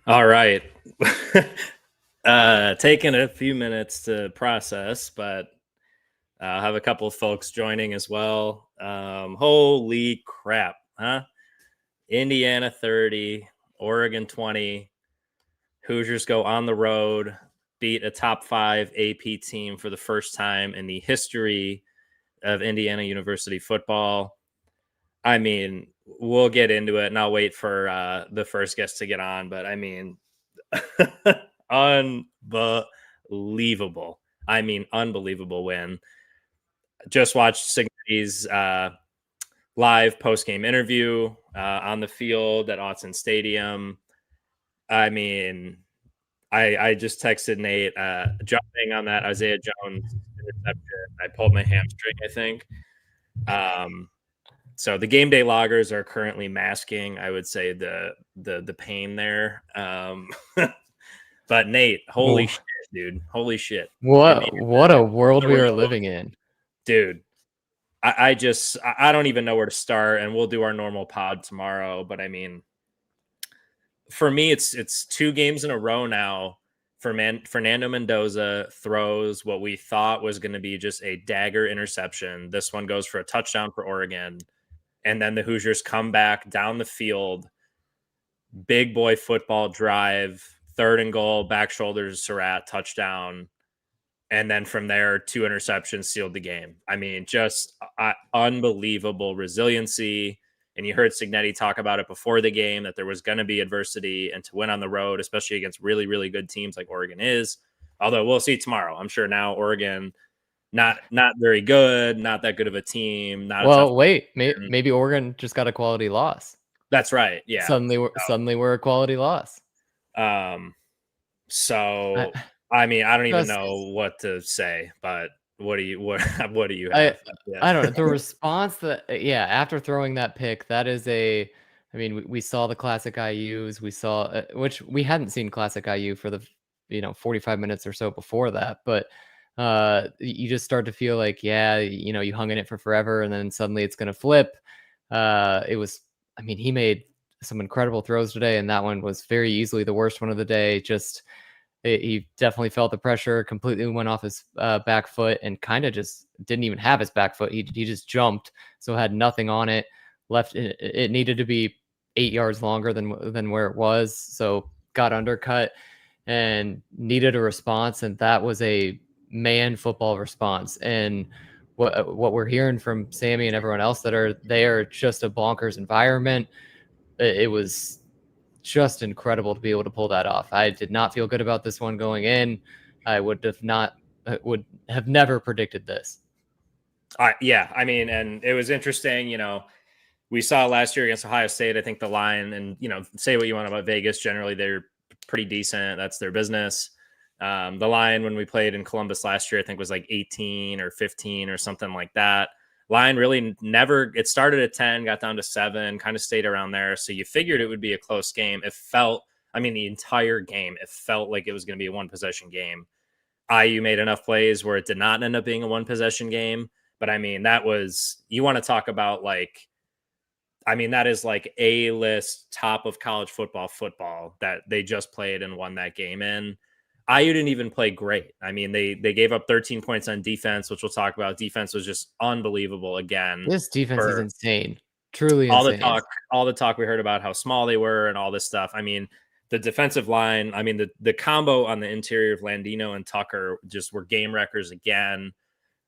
All right. Taking a few minutes to process, but I'll have a couple of folks joining as well. Holy crap, huh? Indiana 30, Oregon 20. Hoosiers go on the road, beat a top 5 AP team for the first time in the history of Indiana University football. I mean, we'll get into it and I'll wait for the first guest to get on, but I mean, unbelievable. I mean, unbelievable win. Just watched Signetti's live post game interview on the field at Autzen Stadium. I mean, I just texted Nate jumping on that Isaiah Jones interception. I pulled my hamstring, I think. So the game day loggers are currently masking, I would say, the pain there. But Nate, holy Wha- shit, dude. Holy shit. what a On world the we are road, living in. dude. I don't even know where to start, and we'll do our normal pod tomorrow. But I mean, for me, it's 2 games in a row now. Fernando Mendoza throws what we thought was going to be just a dagger interception. This one goes for a touchdown for Oregon, and then the Hoosiers come back down the field, big boy football drive, 3rd and goal, back shoulders, Surratt, touchdown. And then from there, 2 interceptions sealed the game. I mean, just unbelievable resiliency. And you heard Signetti talk about it before the game that there was going to be adversity, and to win on the road, especially against really, really good teams like Oregon is. Although we'll see tomorrow. I'm sure now Oregon, not very good, not that good of a team, not a tough. Well, wait, maybe Oregon just got a quality loss. That's right. Yeah. Suddenly we're a quality loss. Um, I so I mean, I don't even just know what to say, but what do you what do you I have? Yeah. I don't know the response that yeah after throwing that pick that is a I mean we saw the classic IUs we saw which we hadn't seen classic IU for the 45 minutes or so before that, but you just start to feel like yeah you hung in it for forever and then suddenly it's going to flip. It was I mean he made some incredible throws today and that one was very easily the worst one of the day. Just he definitely felt the pressure, completely went off his back foot and kind of just didn't even have his back foot. He just jumped, so had nothing on it. Left it needed to be 8 yards longer than where it was, so got undercut and needed a response, and that was a man football response. And what we're hearing from Sammy and everyone else that are there, just a bonkers environment. It was just incredible to be able to pull that off. I did not feel good about this one going in. I would have never predicted this. Yeah, I mean, and it was interesting. We saw last year against Ohio State. I think the line, and say what you want about Vegas. Generally, they're pretty decent. That's their business. The line when we played in Columbus last year, I think was like 18 or 15 or something like that. Line really never. It started at 10, got down to 7, kind of stayed around there. So you figured it would be a close game. It felt. I mean, the entire game, it felt like it was going to be a 1-possession game. IU made enough plays where it did not end up being a 1-possession game. But I mean, that was, you want to talk about like, I mean, that is like A-list top of college football that they just played and won that game in. IU didn't even play great. I mean, they gave up 13 points on defense, which we'll talk about. Defense was just unbelievable again. This defense is For insane, truly all the insane. talk, all the talk we heard about how small they were and all this stuff. I mean, the defensive line, I mean, the combo on the interior of Landino and Tucker just were game wreckers again.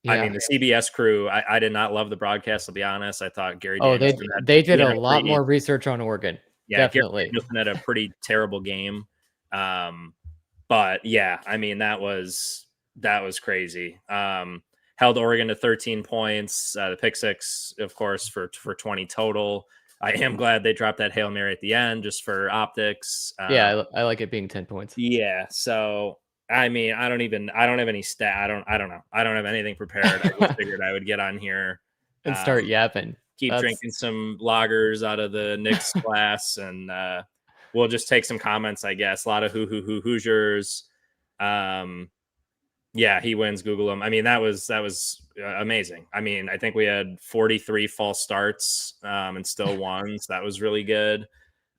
I Yeah. mean, the CBS crew, I did not love the broadcast, to be honest. I thought Gary Oh, Danielson had they did he had a a lot pretty more research on Oregon. yeah, Gary Definitely. Danielson had a pretty terrible game. Um, but yeah, I mean, that was crazy. Held Oregon to 13 points. The pick six, of course, for 20 total. I am glad they dropped that Hail Mary at the end just for optics. Yeah, I like it being 10 points. Yeah. So I mean, I don't have any stat. I don't know. I don't have anything prepared. I just figured I would get on here, And start um, yapping. keep That's drinking some lagers out of the Knicks glass, and we'll just take some comments, I guess. A lot of Hoosiers. Um, yeah, he wins. Google him. I mean, that was amazing. I mean, I think we had 43 false starts and still won. So that was really good.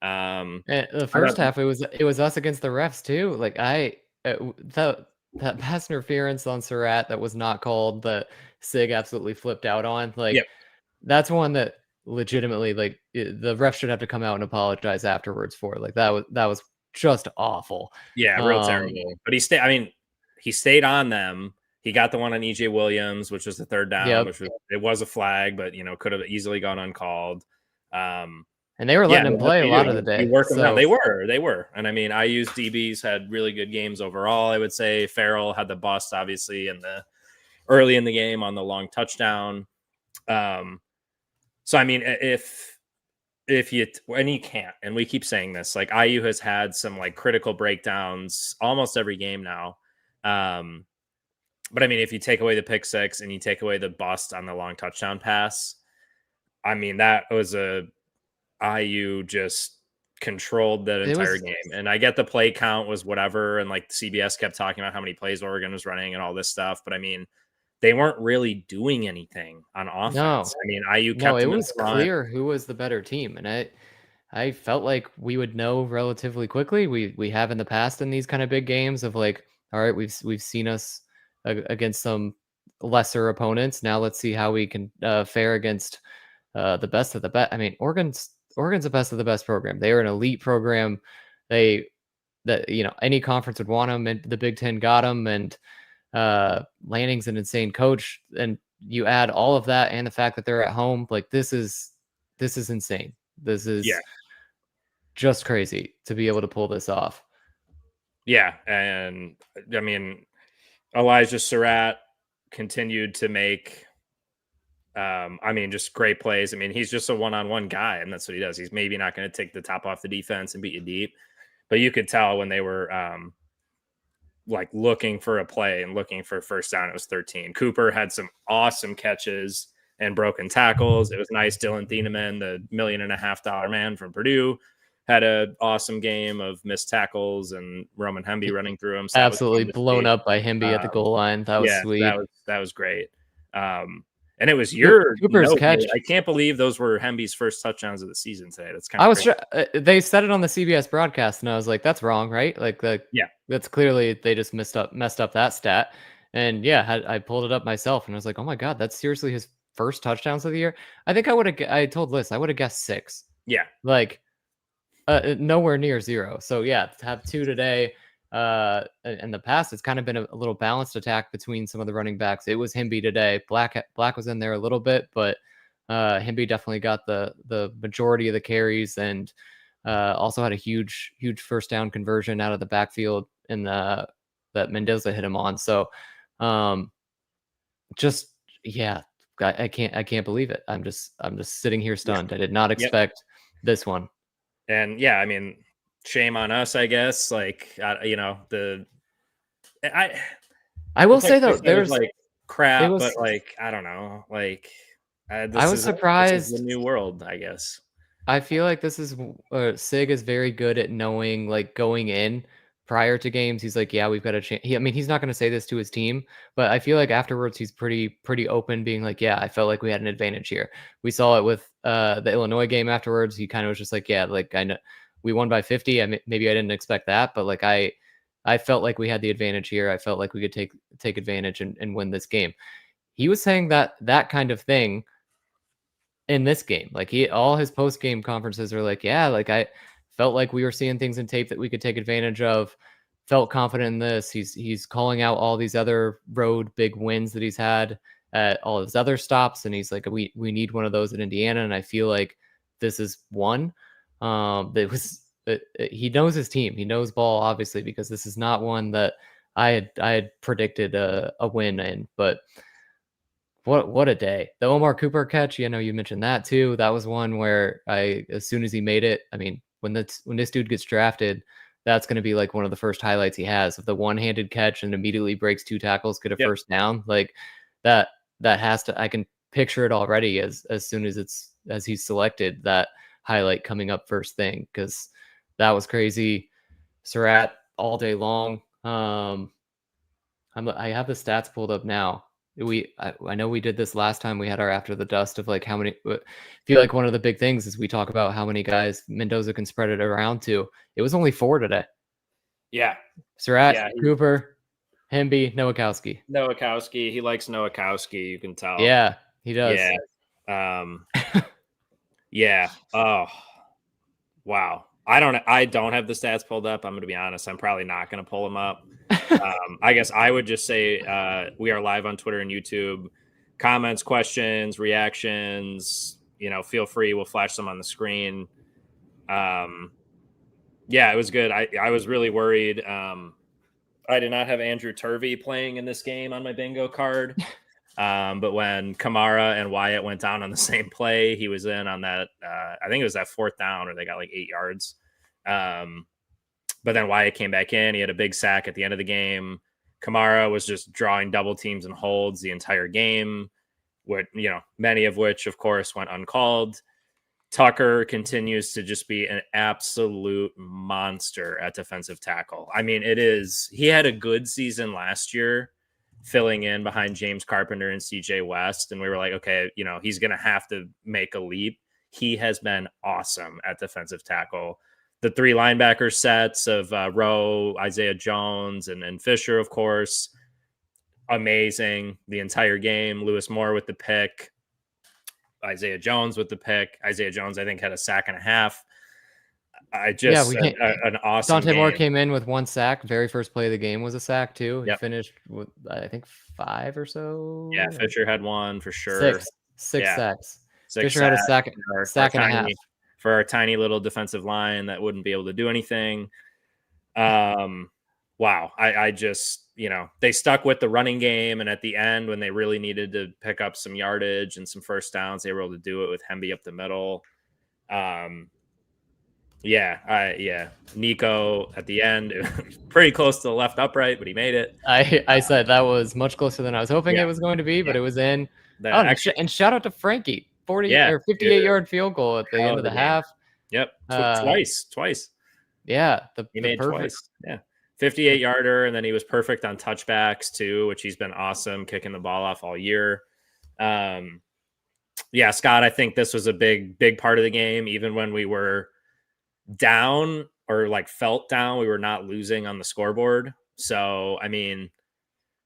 And the I first don't, half, it was us against the refs too. Like that pass interference on Surratt that was not called, that Sig absolutely flipped out on. yeah, Like that's one that legitimately, like the ref should have to come out and apologize afterwards for. Like that was just awful. yeah, real Um, terrible. But he stayed. I mean, he stayed on them. He got the one on EJ Williams, which was the third down, yep. which was it was a flag, but could have easily gone uncalled. And they were Yeah, I letting him mean, that's play a what lot you of the do. You day. work them down. So They were, and I mean, IU's DBs had really good games overall. I would say Farrell had the bust, obviously, in the early in the game on the long touchdown. So I mean, if you and you can't, and we keep saying this, like IU has had some like critical breakdowns almost every game now. But I mean, if you take away the pick six and you take away the bust on the long touchdown pass, I mean, that was a IU just controlled that it entire was game. And I get the play count was whatever, and like CBS kept talking about how many plays Oregon was running and all this stuff, but I mean, they weren't really doing anything on offense. no, I mean, IU no, kept it them in was front. clear who was the better team, and I felt like we would know relatively quickly. We have in the past in these kind of big games of like, all right, we've seen us against some lesser opponents. Now let's see how we can fare against the best of the best. I mean, Oregon's the best of the best program. They are an elite program. They that any conference would want them, and the Big Ten got them, and Lanning's an insane coach, and you add all of that and the fact that they're at home, like this is insane. This Yeah. is just crazy to be able to pull this off. Yeah. And I mean, Elijah Surratt continued to make I mean, just great plays. I mean, he's just a one-on-one guy, and that's what he does. He's maybe not going to take the top off the defense and beat you deep, but you could tell when they were like looking for a play and looking for a first down, it was 13. Cooper had some awesome catches and broken tackles. It was nice. Dylan Thieneman, the $1.5 million man from Purdue, had an awesome game of missed tackles and Roman Hemby running through him. So that was Absolutely fun to blown see. up by Himby at the goal line. That was Yeah, sweet. that was great. And it was your Cooper's note. catch. I can't believe those were Hemby's first touchdowns of the season today. That's kind I of was crazy. they said it on the CBS broadcast, and I was like, "That's wrong, right?" Like Yeah, that's clearly they just messed up that stat. And yeah, I pulled it up myself, and I was like, "Oh my god, that's seriously his first touchdowns of the year." I think I would have. I told Liz I would have guessed 6. yeah, Like nowhere near 0. So yeah, to have 2 today. In the past, it's kind of been a little balanced attack between some of the running backs. It was Himby today. Black was in there a little bit, but Himby definitely got the majority of the carries, and also had a huge first down conversion out of the backfield in the that Mendoza hit him on. So um, just yeah, I can't believe it. I'm just sitting here yeah, stunned. I did not yep. expect this one. And yeah, I mean, shame on us, I guess. Like, I I the will pick say though, six was like it crap, but was like I don't know, like I was this is the surprised. new world, I guess. I feel like this is Sig is very good at knowing, like, going in prior to games. He's like, yeah, we've got a chance. I mean, he's not going to say this to his team, but I feel like afterwards he's pretty open, being like, yeah, I felt like we had an advantage here. We saw it with the Illinois game afterwards. He kind of was just like, yeah, like I know we won by 50. Maybe I didn't expect that, but like I felt like we had the advantage here. I felt like we could take advantage and win this game. He was saying that kind of thing in this game. Like all his post game conferences are like, yeah, like I felt like we were seeing things in tape that we could take advantage of. Felt confident in this. He's calling out all these other road big wins that he's had at all his other stops, and he's like, we need one of those at Indiana, and I feel like this is one. That was he knows his team. He knows ball, obviously, because this is not one that I had predicted a win in, but what a day. The Omar Cooper catch, you mentioned that too. That was one where as soon as he made it, I mean, when this dude gets drafted, that's going to be like one of the first highlights he has of the one-handed catch and immediately breaks 2 tackles, get a Yep. first down. Like that has to, I can picture it already as soon as he's selected, that highlight coming up first thing, because that was crazy. Surratt all day long. I have the stats pulled up now. I know we did this last time we had our after the dust of like how many. I feel like one of the big things is we talk about how many guys Mendoza can spread it around to. It was only 4 today. Yeah. Surratt, Yeah, Cooper, Hemby, Nowakowski. Nowakowski. He likes Nowakowski. You can tell. Yeah, he does. Yeah. Yeah. Oh, wow. I don't have the stats pulled up. I'm going to be honest. I'm probably not going to pull them up. I guess I would just say we are live on Twitter and YouTube. Comments, questions, reactions, feel free. We'll flash them on the screen. Yeah, it was good. I was really worried. I did not have Andrew Turvey playing in this game on my bingo card. But when Kamara and Wyatt went down on the same play, he was in on that. I think it was that 4th down, or they got like 8 yards. But then Wyatt came back in. He had a big sack at the end of the game. Kamara was just drawing double teams and holds the entire game, many of which, of course, went uncalled. Tucker continues to just be an absolute monster at defensive tackle. I mean, he had a good season last year, filling in behind James Carpenter and CJ West. And we were like, okay, he's going to have to make a leap. He has been awesome at defensive tackle. The 3 linebacker sets of Rowe, Isaiah Jones, and Fisher, of course, amazing the entire game. Lewis Moore with the pick, Isaiah Jones with the pick. Isaiah Jones, I think, had a sack and a half. An awesome Dante game. Moore came in with 1 sack. Very first play of the game was a sack too. He finished with, I think, 5 or so. Yeah, Fisher had 1 for sure. 6 sacks. 6 Fisher had a sack and a half. For our tiny little defensive line that wouldn't be able to do anything. Wow. I just, they stuck with the running game. And at the end, when they really needed to pick up some yardage and some first downs, they were able to do it with Hemby up the middle. Nico at the end, pretty close to the left upright, but he made it. I said that was much closer than I was hoping it was going to be, but it was in. And shout out to Frankie. 58-yard field goal at the end of the half. Yep. Twice. Yeah. He made twice. Yeah. 58-yarder. And then he was perfect on touchbacks too, which he's been awesome kicking the ball off all year. Scott, I think this was a big part of the game. Even when we were down or like felt down, we were not losing on the scoreboard. So, I mean,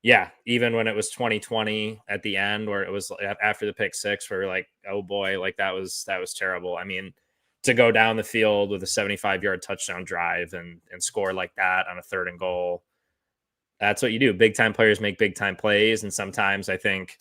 yeah, even when it was 2020 at the end, where it was after the pick 6, where we're like, oh boy, like that was terrible. I mean, to go down the field with a 75-yard touchdown drive and score like that on a 3rd and goal, that's what you do. Big time players make big time plays. And sometimes I think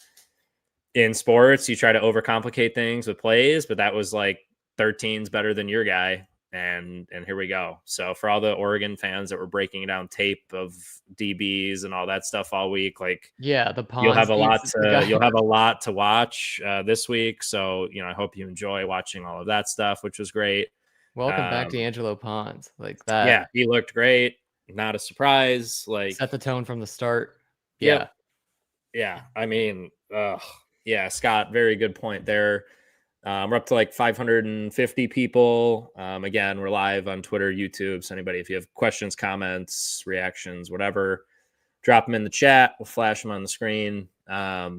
in sports, you try to overcomplicate things with plays, but that was like 13's better than your guy. And here we go. So for all the Oregon fans that were breaking down tape of DBs and all that stuff all week, like, yeah, you'll have a lot to watch this week. So, I hope you enjoy watching all of that stuff, which was great. Welcome back to Angelo Pons. Like that. Yeah, he looked great. Not a surprise. Like, set the tone from the start. Yeah. I mean, Scott, very good point there. We're up to like 550 people. Again, we're live on Twitter, YouTube. So anybody, if you have questions, comments, reactions, whatever, drop them in the chat. We'll flash them on the screen. I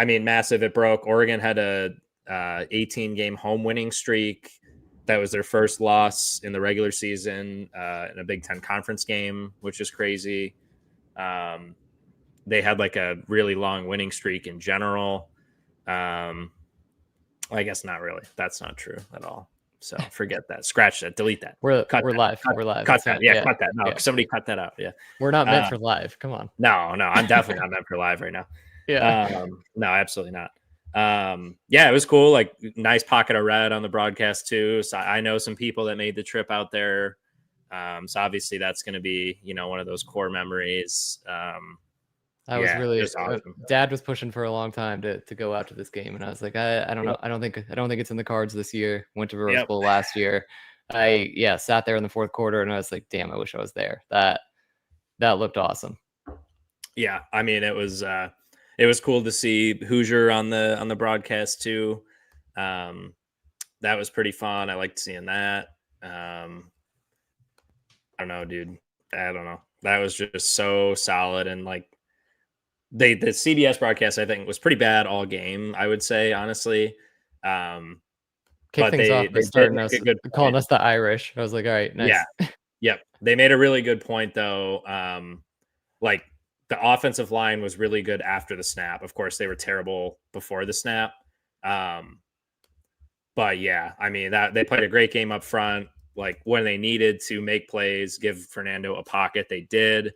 mean, massive. It broke. Oregon had a 18-game home winning streak. That was their first loss in the regular season in a Big Ten conference game, which is crazy. They had like a really long winning streak in general. I guess not really. That's not true at all. So forget that. Scratch that. Delete that. We're live. We're live. Cut that. Cut that. No, somebody cut that out. Yeah. We're not meant for live. Come on. No, I'm definitely not meant for live right now. Yeah. No, absolutely not. It was cool. Like, nice pocket of red on the broadcast too. So I know some people that made the trip out there. So obviously that's going to be, one of those core memories. I was really awesome. Dad was pushing for a long time to go out to this game, and I was like, I don't know, I don't think it's in the cards this year. Went to Rose Bowl last year. I sat there in the 4th quarter, and I was like, damn, I wish I was there. That looked awesome. Yeah, I mean, it was cool to see Hoosier on the broadcast too. That was pretty fun. I liked seeing that. I don't know, dude. I don't know. That was just so solid, and like, the CBS broadcast, I think, was pretty bad all game, I would say, honestly. Kick But things they off by did starting make a us, good calling point. us the Irish. I was like, all right, Yeah. nice. Yep. They made a really good point though. Like the offensive line was really good after the snap. Of course, they were terrible before the snap. Um, but yeah, I mean that they played a great game up front. Like when they needed to make plays, give Fernando a pocket, they did.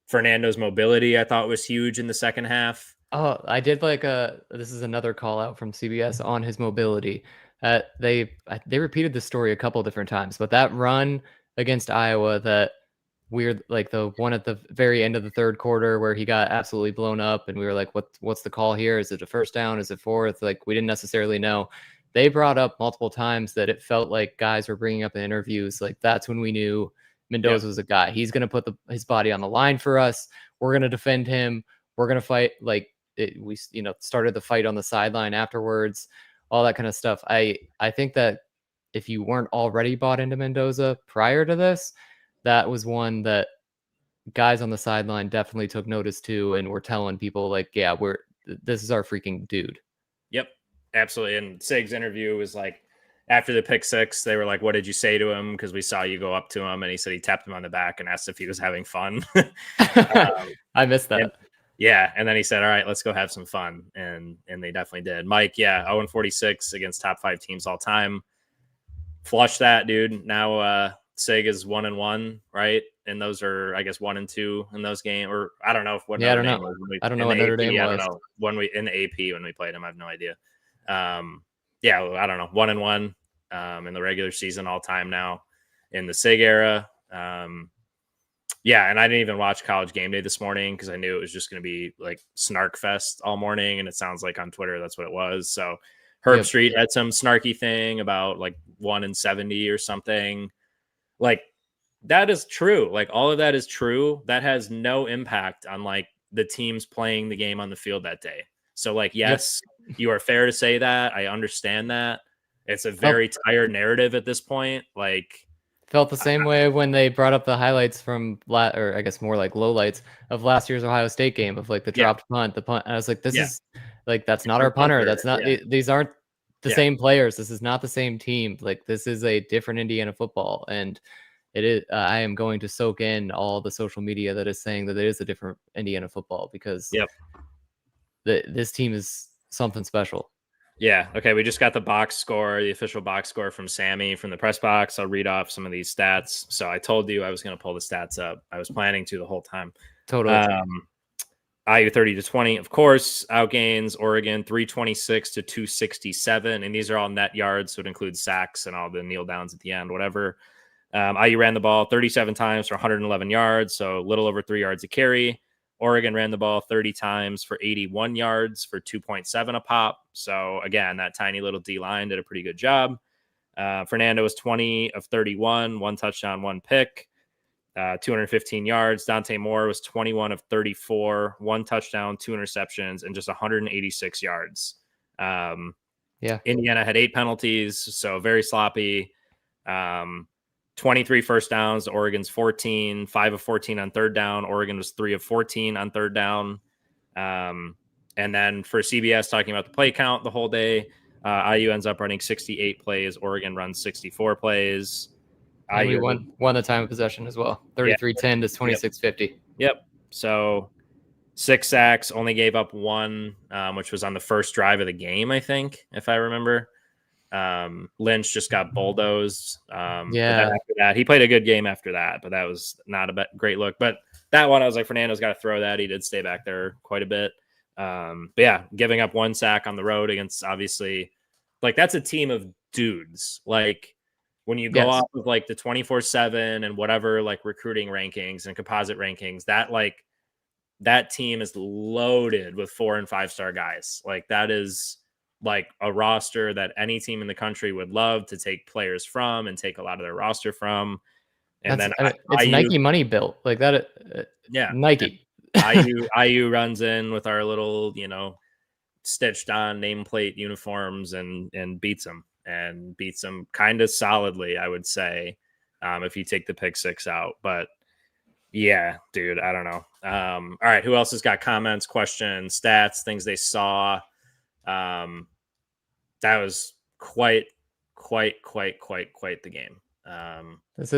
Fernando's mobility, I thought, was huge in the second half. Oh, I did like this is another call out from CBS on his mobility. They repeated the story a couple different times, but that run against Iowa, that weird, like the one at the very end of the third quarter where he got absolutely blown up, and we were like, what's the call here? Is it a first down? Is it fourth? Like we didn't necessarily know. They brought up multiple times that it felt like guys were bringing up in interviews, like that's when we knew Yep. Mendoza was a guy. He's going to put his body on the line for us. We're going to defend him. We're going to fight. Like we started the fight on the sideline afterwards, all that kind of stuff. I think that if you weren't already bought into Mendoza prior to this, that was one that guys on the sideline definitely took notice to, and were telling people like, yeah, this is our freaking dude. Yep, absolutely. And Sig's interview was like after the pick six, they were like, "What did you say to him?" Because we saw you go up to him, and he said he tapped him on the back and asked if he was having fun. I missed that. And, yeah, and then he said, "All right, let's go have some fun," and they definitely did. Mike, yeah, 0-46 against top 5 teams all time. Flush that, dude. Now Sig is 1-1, right? And those are, I guess, 1-2 in those games. Or I don't know what Yeah, Notre Dame was. I don't know In what the Notre Dame AP, I don't was. know when we in the AP when we played them. I have no idea. Yeah, I don't know. 1-1 in the regular season all time now in the Sig era. Yeah, and I didn't even watch College Game Day this morning because I knew it was just going to be like snark fest all morning, and it sounds like on Twitter that's what it was. So Herb Street had some snarky thing about like 1-70 or something. Like that is true. Like all of that is true. That has no impact on like the teams playing the game on the field that day. So like, yes, you are fair to say that. I understand that. It's a very tired narrative at this point. Like felt the same way when they brought up the highlights from or I guess more like lowlights of last year's Ohio State game of like the dropped punt, the punt. And I was like, this is like, that's not our punter. That's not, these aren't the same players. This is not the same team. Like this is a different Indiana football. And it is, I am going to soak in all the social media that is saying that it is a different Indiana football because this team is something special. Yeah. Okay. We just got the box score, the official box score from Sammy from the press box. I'll read off some of these stats. So I told you I was going to pull the stats up. I was planning to the whole time. Totally. IU 30-20, of course, outgains Oregon 326-267. And these are all net yards. So it includes sacks and all the kneel downs at the end, whatever. IU ran the ball 37 times for 111 yards. So a little over 3 yards a carry. Oregon ran the ball 30 times for 81 yards for 2.7 a pop. So again, that tiny little D line did a pretty good job. Fernando was 20 of 31, 1 touchdown, 1 pick, 215 yards. Dante Moore was 21 of 34, 1 touchdown, 2 interceptions, and just 186 yards. Indiana had 8 penalties, so very sloppy. 23 first downs, Oregon's 14, 5 of 14 on third down. Oregon was 3 of 14 on third down. And then for CBS, talking about the play count the whole day, IU ends up running 68 plays. Oregon runs 64 plays. And we won the time of possession as well. 33-10 to 26-50. Yep. So 6 sacks, only gave up 1, which was on the first drive of the game, I think, if I remember. Lynch just got bulldozed. But then after that, he played a good game after that, but that was not a great look. But that one, I was like, Fernando's got to throw that. He did stay back there quite a bit. But yeah, giving up 1 sack on the road against, obviously, like that's a team of dudes. Like when you go off of like the 24/7 and whatever, like recruiting rankings and composite rankings, that team is loaded with 4- and 5-star guys. Like that is like a roster that any team in the country would love to take players from and take a lot of their roster from. And it's Nike money built like that. Nike. IU runs in with our little, stitched on nameplate uniforms and beats them kind of solidly, I would say, if you take the pick 6 out. But Yeah, dude, I don't know. All right, who else has got comments, questions, stats, things they saw? That was quite the game. This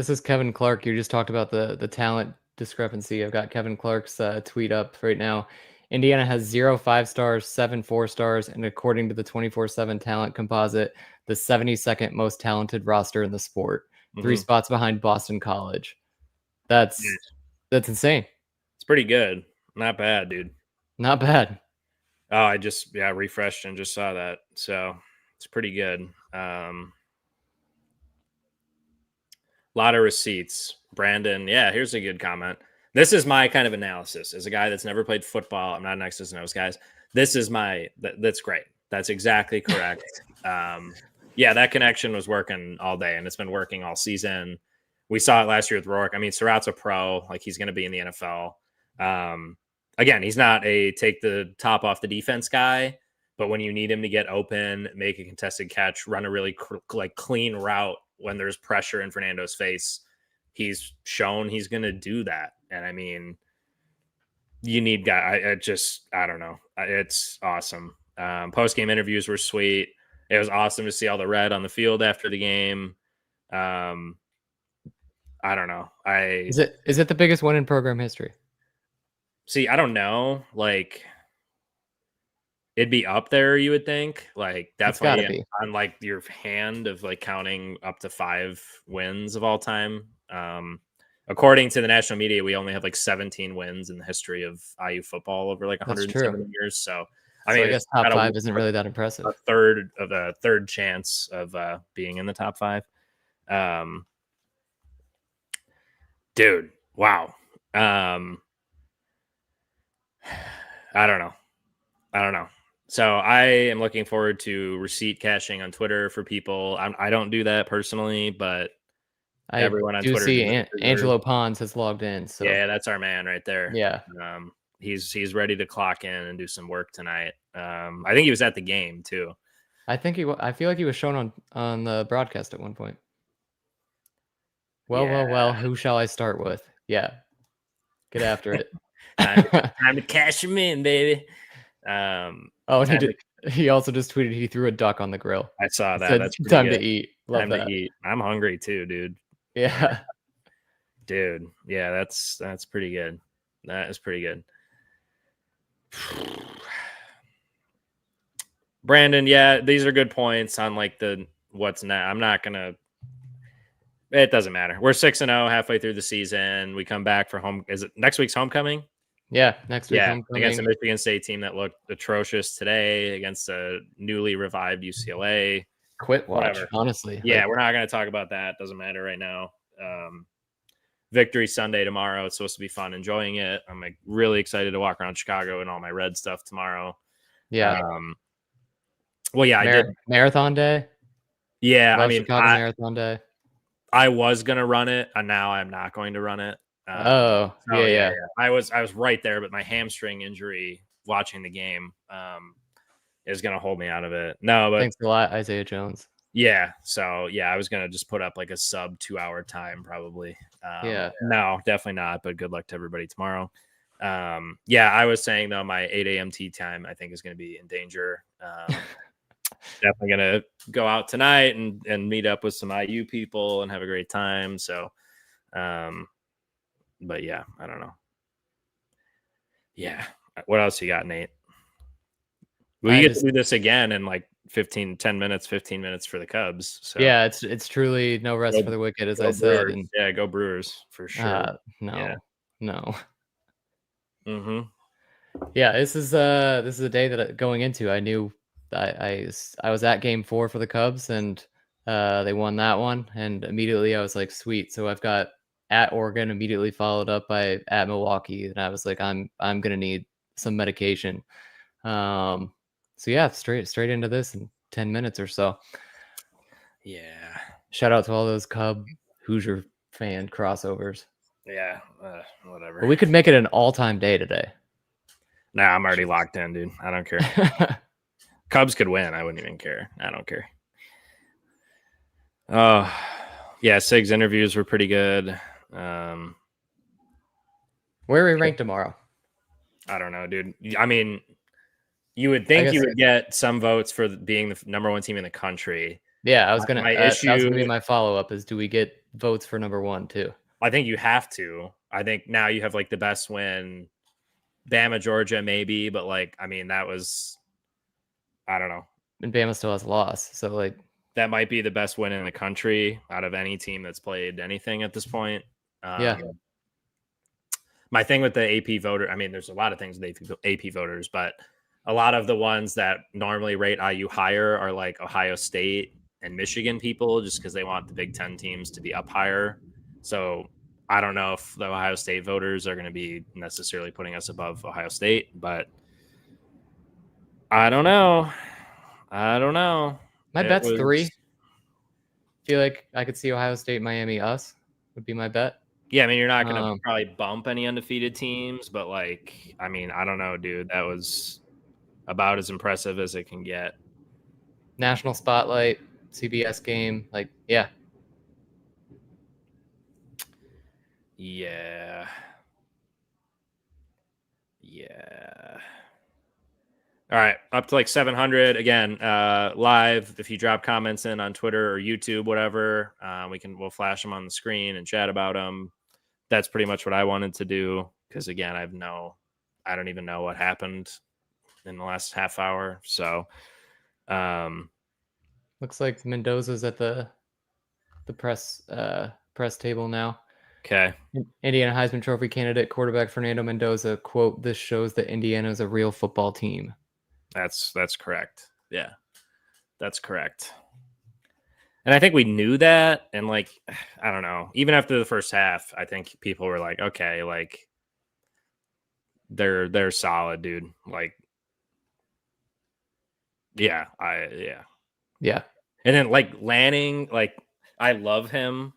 is Kevin Clark. You just talked about the talent discrepancy. I've got Kevin Clark's tweet up right now. Indiana has 0 5-stars, 7 4-stars, and according to the 24/7 talent composite, the 72nd most talented roster in the sport. 3 spots behind Boston College. That's insane. It's pretty good. Not bad, dude. Not bad. Oh, I just refreshed and just saw that. So it's pretty good. A lot of receipts. Brandon, yeah, here's a good comment. This is my kind of analysis. As a guy that's never played football, I'm not an X's and O's guys. This is that's great. That's exactly correct. Yeah, that connection was working all day, and it's been working all season. We saw it last year with Rourke. I mean, Surratt's a pro. Like, he's going to be in the NFL. Again, he's not a take the top off the defense guy, but when you need him to get open, make a contested catch, run a really clean route when there's pressure in Fernando's face, he's shown he's going to do that. And I mean, you need guy. I don't know. It's awesome. Post-game interviews were sweet. It was awesome to see all the red on the field after the game. I don't know. Is it the biggest win in program history? See, I don't know. Like, it'd be up there, you would think. Like, definitely on like your hand of like counting up to 5 wins of all time. According to the national media, we only have like 17 wins in the history of IU football over like 170 years. So I mean, I guess top 5 isn't really that impressive. A third chance of being in the top 5. Dude, wow. I don't know. So I am looking forward to receipt caching on Twitter for people. I don't do that personally, but everyone on Twitter. See Angelo Pons has logged in. So yeah, that's our man right there. Yeah. He's ready to clock in and do some work tonight. I think he was at the game too. I feel like he was shown on the broadcast at one point. Well, who shall I start with? Yeah. Get after it. Time to cash him in, baby. He also just tweeted he threw a duck on the grill. I saw that. That's time good. To eat. Love time to eat. I'm hungry too, dude. Yeah. Dude. Yeah, that's pretty good. That is pretty good. Brandon, yeah, these are good points on like the what's now. I'm not gonna. It doesn't matter. We're 6-0 halfway through the season. We come back for home. Is it next week's homecoming? Yeah, next week. Homecoming. Against the Michigan State team that looked atrocious today, against a newly revived UCLA. Quit watch, honestly. Yeah, we're not going to talk about that. Doesn't matter right now. Victory Sunday tomorrow. It's supposed to be fun. Enjoying it. I'm like really excited to walk around Chicago and all my red stuff tomorrow. Yeah. Well, yeah, I did marathon day. Yeah, I mean, Chicago marathon day. I was gonna run it, and now I'm not going to run it. Yeah. I was right there, but my hamstring injury watching the game is gonna hold me out of it. No, but thanks a lot, Isaiah Jones. Yeah, so yeah, I was gonna just put up like a sub 2-hour time probably. No, definitely not. But good luck to everybody tomorrow. Yeah, I was saying though, my 8 a.m. tea time I think is gonna be in danger. Definitely gonna go out tonight and meet up with some IU people and have a great time. So, but yeah, I don't know. Yeah, what else you got, Nate? We get to do this again in like 15 minutes for the Cubs. So yeah, it's truly no rest for the wicked, as I said. And yeah, go Brewers for sure. No. Mm-hmm. Yeah, this is a day that going into I knew I was at game 4 for the Cubs, and they won that one, and immediately I was like, sweet. So I've got at Oregon, immediately followed up by at Milwaukee, and I was like, I'm gonna need some medication. So yeah, straight into this in 10 minutes or so. Yeah. Shout out to all those Cub Hoosier fan crossovers. Yeah, whatever. But we could make it an all-time day today. Nah, I'm already locked in, dude. I don't care. Cubs could win. I wouldn't even care. I don't care. Yeah, Sig's interviews were pretty good. Where are we ranked tomorrow? I don't know, dude. I mean, you would think you would get some votes for being the number one team in the country. Yeah, I was gonna. My That was issue. gonna be my follow-up. Is do we get votes for number one too? I think you have to. I think now you have like the best win. Bama, Georgia, maybe, but like, I mean, that was, I don't know. And Bama still has a loss, so like that might be the best win in the country out of any team that's played anything at this point. Yeah. My thing with the AP voter, I mean, there's a lot of things with AP voters, but a lot of the ones that normally rate IU higher are like Ohio State and Michigan people, just because they want the Big Ten teams to be up higher. So I don't know if the Ohio State voters are going to be necessarily putting us above Ohio State, but I don't know. My bet's 3. Feel like I could see Ohio State, Miami, us would be my bet. Yeah, I mean, you're not going to probably bump any undefeated teams, but like, I mean, I don't know, dude. That was about as impressive as it can get. National spotlight, CBS game, like, yeah. Yeah. All right, up to like 700 again. Live. If you drop comments in on Twitter or YouTube, whatever, we'll flash them on the screen and chat about them. That's pretty much what I wanted to do because again, I don't even know what happened in the last half hour. So, looks like Mendoza's at the press table now. Okay. Indiana Heisman Trophy candidate quarterback Fernando Mendoza, quote, "This shows that Indiana is a real football team." That's correct. Yeah, that's correct. And I think we knew that. And like, I don't know, even after the first half, I think people were like, okay, like they're solid, dude. Like, yeah. And then like Lanning, like I love him.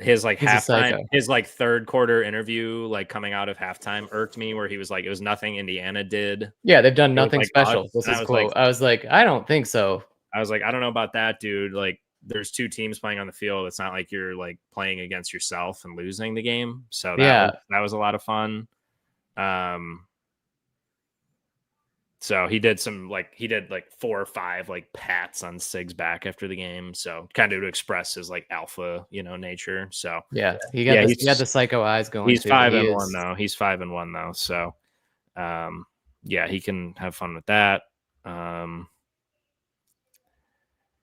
His like halftime, his like third quarter interview, like coming out of halftime, irked me. Where he was like, "It was nothing Indiana did." Yeah, they've done nothing special. This is quote. I was like, I don't think so. I was like, I don't know about that, dude. Like, there's 2 teams playing on the field. It's not like you're like playing against yourself and losing the game. So that was a lot of fun. So he did like 4 or 5 like pats on Sig's back after the game. So kind of to express his like alpha, nature. So he got the psycho eyes going. He's 5-1 though. He's 5-1 though. So he can have fun with that.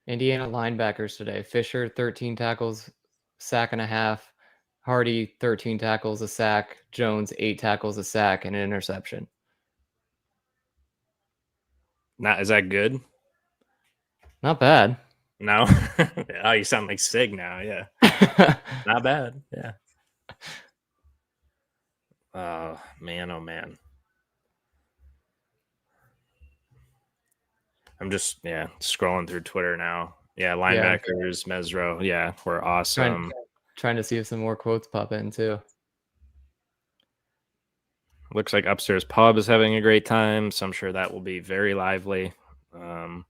Indiana linebackers today. Fisher 13 tackles, sack and a half. Hardy 13 tackles, a sack. Jones 8 tackles, a sack, and an interception. Is that good? Not bad. No. Oh, you sound like Sig now. Yeah. Not bad. Yeah. Oh man. I'm just scrolling through Twitter now. Yeah, linebackers, Mesro. Yeah, we're awesome. Trying to see if some more quotes pop in too. Looks like Upstairs Pub is having a great time, so I'm sure that will be very lively. Aiden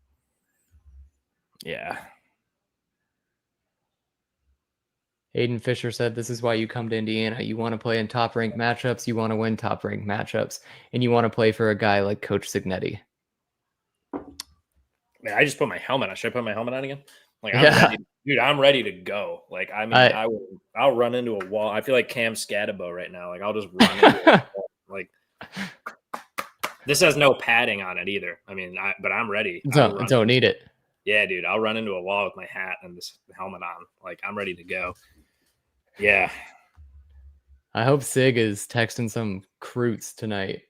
Fisher said, "This is why you come to Indiana. You want to play in top-ranked matchups. You want to win top-ranked matchups, and you want to play for a guy like Coach Cignetti." Man, I just put my helmet on. Should I put my helmet on again? Like, I'm ready to go. Like, I mean, I'll run into a wall. I feel like Cam Scatabo right now. Like, I'll just run into a wall. Like, this has no padding on it either. I mean, but I'm ready. Don't need it. Yeah, dude. I'll run into a wall with my hat and this helmet on. Like, I'm ready to go. Yeah. I hope Sig is texting some recruits tonight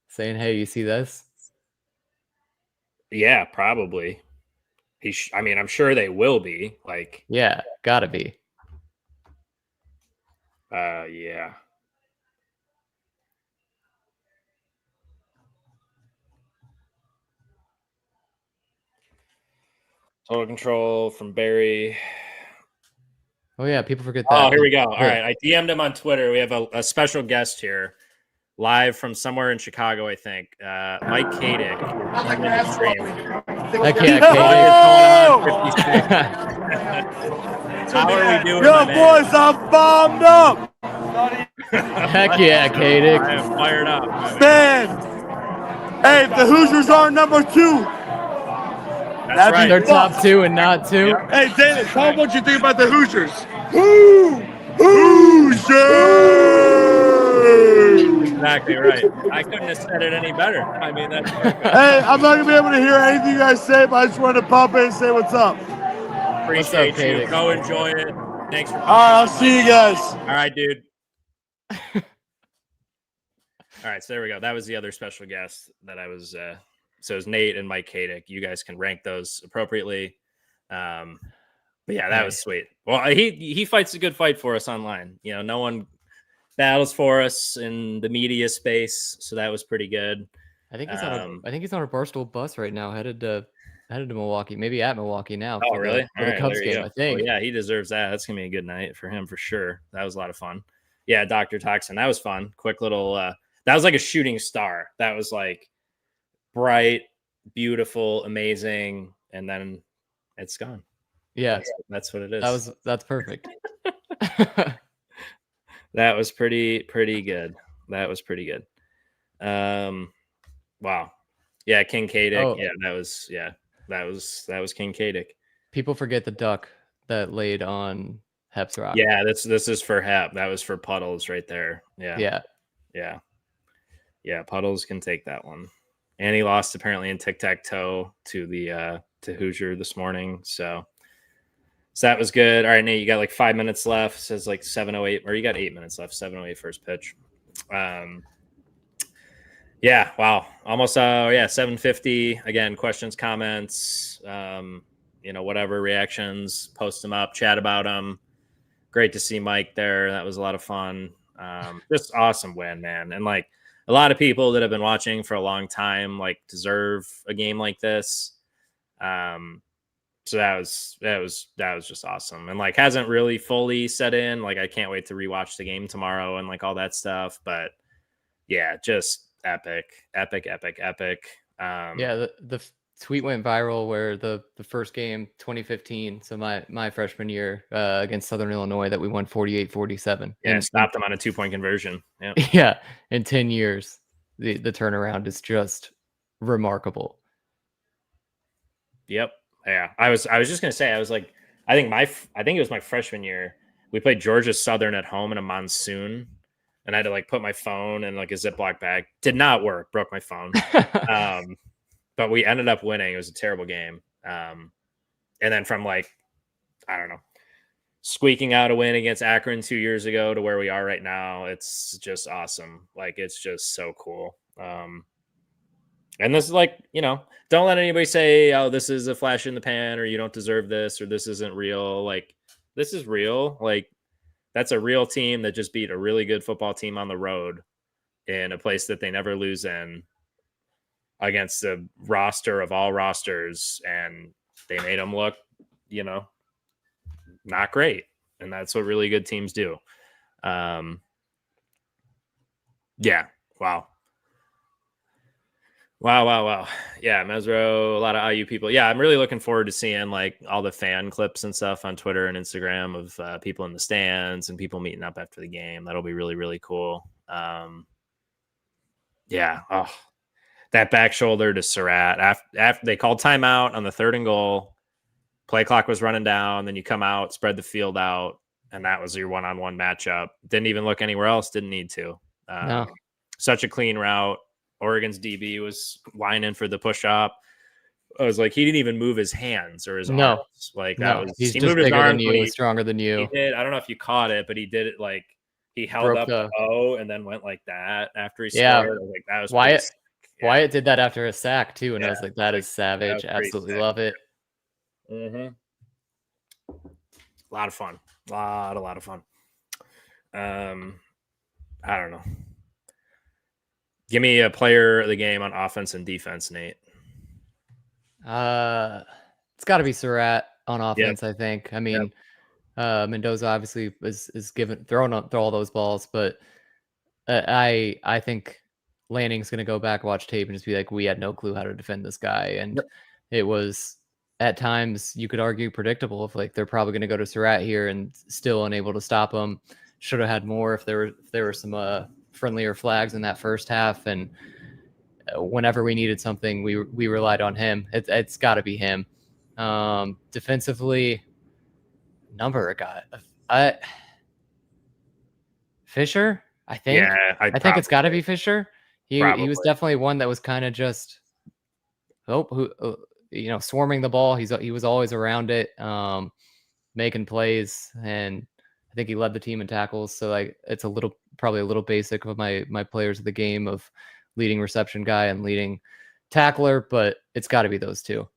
saying, "Hey, you see this?" Yeah, probably. I mean, I'm sure they will be. Like, yeah, gotta be. Yeah. Total control from Barry. Oh yeah, people forget that. Oh, here we go. All right, I DM'd him on Twitter. We have a special guest here, live from somewhere in Chicago, I think. Mike Kadick. How are we doing? Yo, boys, I'm bombed up. Heck yeah, Katic. I am fired up. Man, hey, the Hoosiers are number 2. That's right. They're top 2 and not 2. Yep. Hey, David, tell them what you think about the Hoosiers. Hoosiers! Exactly right. I couldn't have said it any better. I mean, that's perfect. Hey, I'm not gonna be able to hear anything you guys say, but I just wanted to pop in and say what's up. Appreciate What's up, you. Katic? Go enjoy it. Thanks for. All right, I'll see you guys. All right, dude. All right, so there we go. That was the other special guest that I was. So it was Nate and Mike Katic. You guys can rank those appropriately. But yeah, that was sweet. Well, he fights a good fight for us online. You know, no one battles for us in the media space, so that was pretty good. I think he's on a Barstool bus right now, headed to Milwaukee. Maybe at Milwaukee now. Oh, really? For the Cubs game, I think. Well, yeah, he deserves that. That's gonna be a good night for him for sure. That was a lot of fun. Yeah, Dr. Toxin. That was fun. Quick little. That was like a shooting star. That was like bright, beautiful, amazing, and then it's gone. Yeah, that's what it is. That's perfect. That was pretty good. That was pretty good. Wow. Yeah, King Katic. Oh. Yeah, that was King Katic. People forget the duck that laid on Hep's rock. Yeah, this is for Hep. That was for Puddles right there. Yeah. Puddles can take that one. And he lost apparently in tic-tac-toe to the to Hoosier this morning. So that was good. All right, Nate, you got like 5 minutes left. It says like 7:08, or you got 8 minutes left. 7:08 first pitch. Yeah, wow. Almost 7:50. Again, questions, comments, whatever, reactions, post them up, chat about them. Great to see Mike there. That was a lot of fun. Just awesome win, man. And like a lot of people that have been watching for a long time like deserve a game like this. So that was just awesome, and like hasn't really fully set in. Like I can't wait to rewatch the game tomorrow and like all that stuff. But yeah, just epic. Yeah, the tweet went viral where the first game 2015, so my freshman year against Southern Illinois, that we won 48-47. Yeah, and stopped them on a 2-point conversion. Yeah, yeah. In 10 years, the turnaround is just remarkable. Yep. Yeah, I was just gonna say, I was like, I think it was my freshman year. We played Georgia Southern at home in a monsoon, and I had to like put my phone in like a Ziploc bag. Did not work. Broke my phone. But we ended up winning. It was a terrible game. And then from like, I don't know, squeaking out a win against Akron 2 years ago to where we are right now, it's just awesome. Like it's just so cool. And this is like, don't let anybody say, oh, this is a flash in the pan, or you don't deserve this, or this isn't real. Like, this is real. Like, that's a real team that just beat a really good football team on the road in a place that they never lose in against the roster of all rosters. And they made them look, not great. And that's what really good teams do. Yeah. Wow. Wow. Yeah, Mesro, a lot of IU people. Yeah, I'm really looking forward to seeing like all the fan clips and stuff on Twitter and Instagram of people in the stands and people meeting up after the game. That'll be really, really cool. Yeah. Oh, that back shoulder to Surratt. After they called timeout on the 3rd and goal, play clock was running down, then you come out, spread the field out, and that was your one-on-one matchup. Didn't even look anywhere else. Didn't need to. No. Such a clean route. Oregon's DB was lining for the push-up. I was like, he didn't even move his hands or his arms. Like that was he's he just moved his bigger arms, than you, he's stronger than you. He did. I don't know if you caught it, but he did it like he held Broke up the O and then went like that after he scored. Yeah. I was like, that was Wyatt. pretty sick. Yeah. Wyatt did that after a sack too, and Yeah. I was like, that is savage. That was pretty Absolutely sick. love it. Mm-hmm. A lot of fun. A lot of fun. I don't know. Give me a player of the game on offense and defense, Nate. It's got to be Surratt on offense, I think. I mean, Mendoza obviously is throw all those balls, but I think Lanning's going to go back, watch tape, and just be like, we had no clue how to defend this guy, and it was at times you could argue predictable if like they're probably going to go to Surratt here and still unable to stop him. should have had more if there were some friendlier flags in that first half. And whenever we needed something, we relied on him. It's got to be him. Defensively, number of guys. Fisher, I think. Yeah, I think it's got to be Fisher. He was definitely one that was kind of just swarming the ball. He was always around it, making plays, and I think he led the team in tackles. So like it's probably a little basic of my players of the game of leading reception guy and leading tackler, but it's got to be those two.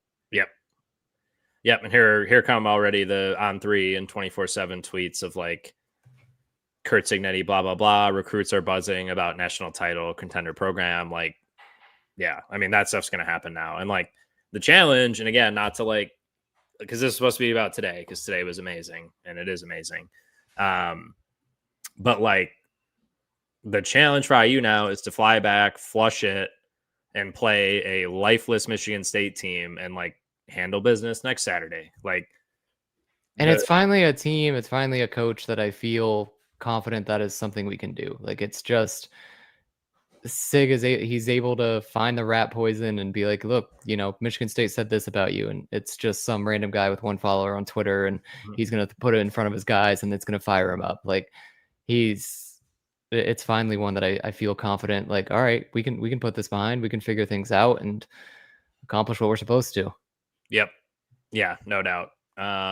Yep. And here come already the On3 and 24/7 tweets of like Curt Cignetti, blah, blah, blah. Recruits are buzzing about national title contender program. Like, yeah, I mean, that stuff's going to happen now. And like the challenge, and again, not to like, because this is supposed to be about today, because today was amazing and it is amazing. But like the challenge for IU now is to fly back, flush it, and play a lifeless Michigan State team and like handle business next Saturday. Like, and it's finally a team, it's finally a coach that I feel confident that is something we can do. Like it's just Sig he's able to find the rat poison and be like, look, Michigan State said this about you, and it's just some random guy with one follower on Twitter, and he's gonna put it in front of his guys, and it's gonna fire him up. Like it's finally one that I feel confident. Like, all right, we can put this behind, we can figure things out and accomplish what we're supposed to. Yep. Yeah, no doubt.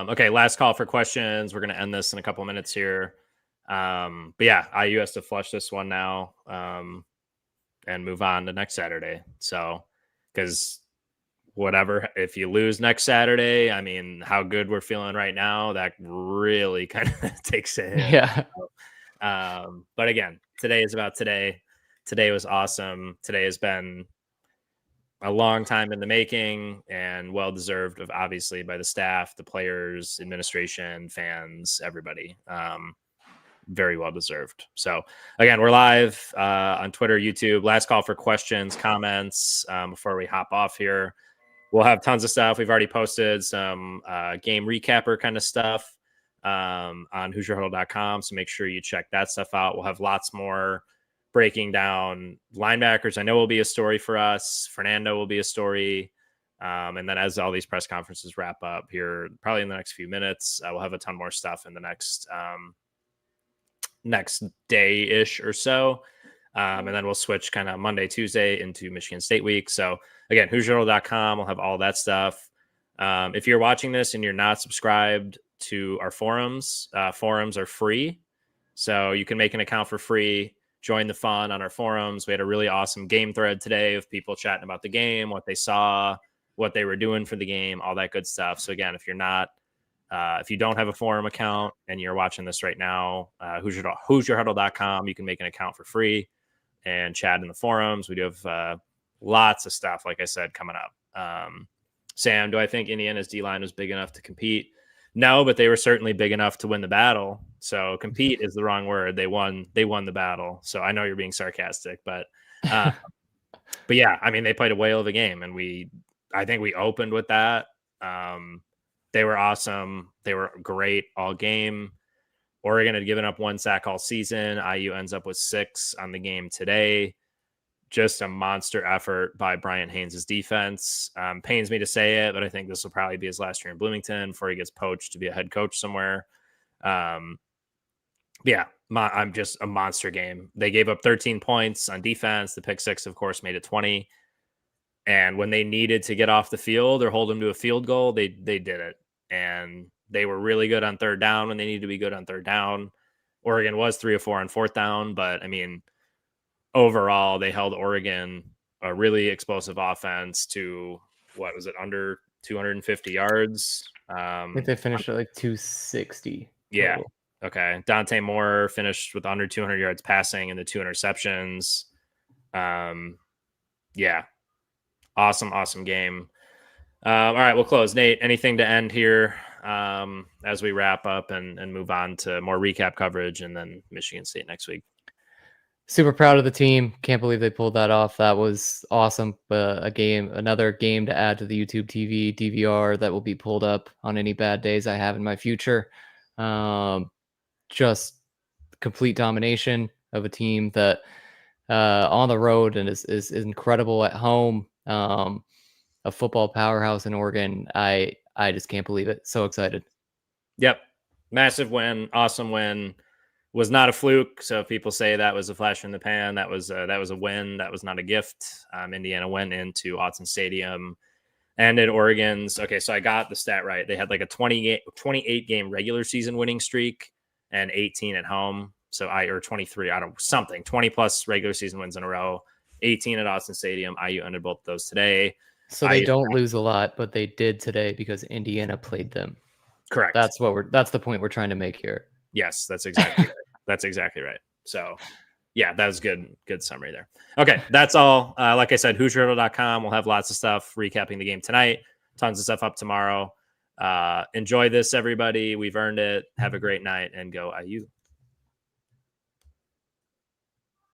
Okay, last call for questions. We're gonna end this in a couple minutes here. But yeah, IU has to flush this one now. And move on to next Saturday. So, because whatever, if you lose next Saturday, I mean, how good we're feeling right now, that really kind of takes a hit. Yeah. But again, today is about today. Today was awesome. Today has been a long time in the making and well-deserved, obviously, by the staff, the players, administration, fans, everybody. Very well deserved. So again, we're live on Twitter, YouTube. Last call for questions, comments before we hop off here. We'll have tons of stuff. We've already posted some game recapper kind of stuff on HoosierHuddle.com. So make sure you check that stuff out. We'll have lots more breaking down linebackers. I know will be a story for us. Fernando will be a story. And then as all these press conferences wrap up here, probably in the next few minutes, we'll have a ton more stuff in the next day-ish or so. And then we'll switch kind of Monday, Tuesday into Michigan State week. So again, HoosierHuddle.com will have all that stuff. If you're watching this and you're not subscribed to our forums are free. So you can make an account for free, join the fun on our forums. We had a really awesome game thread today of people chatting about the game, what they saw, what they were doing for the game, all that good stuff. So again, if you don't have a forum account and you're watching this right now, HoosierHuddle.com, you can make an account for free and chat in the forums. We do have lots of stuff, like I said, coming up. Sam, do I think Indiana's D-line was big enough to compete? No, but they were certainly big enough to win the battle. So compete is the wrong word. They won the battle. So I know you're being sarcastic, but yeah, I mean, they played a whale of a game, and I think we opened with that. They were awesome. They were great all game. Oregon had given up 1 sack all season. IU ends up with 6 on the game today. Just a monster effort by Brian Haynes' defense. Pains me to say it, but I think this will probably be his last year in Bloomington before he gets poached to be a head coach somewhere. Yeah, I'm just a monster game. They gave up 13 points on defense. The pick 6, of course, made it 20. And when they needed to get off the field or hold them to a field goal, they did it. And they were really good on third down when they needed to be good on third down. Oregon was 3 or 4 on fourth down, but I mean, overall, they held Oregon, a really explosive offense, to what was it, under 250 yards? I think they finished at like 260. Yeah. Okay. Dante Moore finished with under 200 yards passing and the 2 interceptions. Yeah. Awesome game. All right, we'll close. Nate, anything to end here as we wrap up and move on to more recap coverage and then Michigan State next week? Super proud of the team. Can't believe they pulled that off. That was awesome. Another game to add to the YouTube TV DVR that will be pulled up on any bad days I have in my future. Just complete domination of a team that on the road and is incredible at home. A football powerhouse in Oregon. I just can't believe it. So excited. Yep. Massive win. Awesome win. Was not a fluke. So if people say that was a flash in the pan, that was a win. That was not a gift. Indiana went into Autzen Stadium and in Oregon's. Okay, so I got the stat right. They had like a 28 game regular season winning streak and 18 at home. So or 23, 20 plus regular season wins in a row. 18 at Autzen Stadium. IU ended both of those today. So they don't lose a lot, but they did today because Indiana played them. Correct. That's the point we're trying to make here. Yes, that's exactly right. That's exactly right. So yeah, that was good summary there. Okay, that's all. Like I said, HoosierHuddle.com. We'll have lots of stuff recapping the game tonight. Tons of stuff up tomorrow. Enjoy this, everybody. We've earned it. Have a great night and go IU.